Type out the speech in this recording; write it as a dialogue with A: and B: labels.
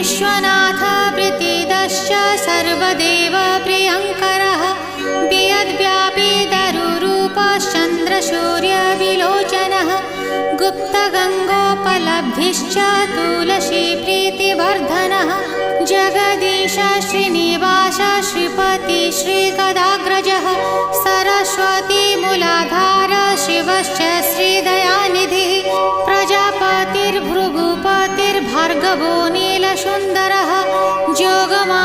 A: विश्वनाथ वृत्तिदश्च सर्वदेव प्रियङ्करः वियद्व्यापी दरुरूपश्चन्द्रसूर्यविलोचनः गुप्तगङ्गोपलब्धिश्च तुलसी प्रीतिवर्धनः जगदीश श्रीनिवास श्रीपति श्रीगदाग्रजः सरस्वती मूलाधार शिवश्च श्रीदयानिधिः प्रजापतिर्भृगुपतिर्भार्गवो नीलसुन्दरः जोगमा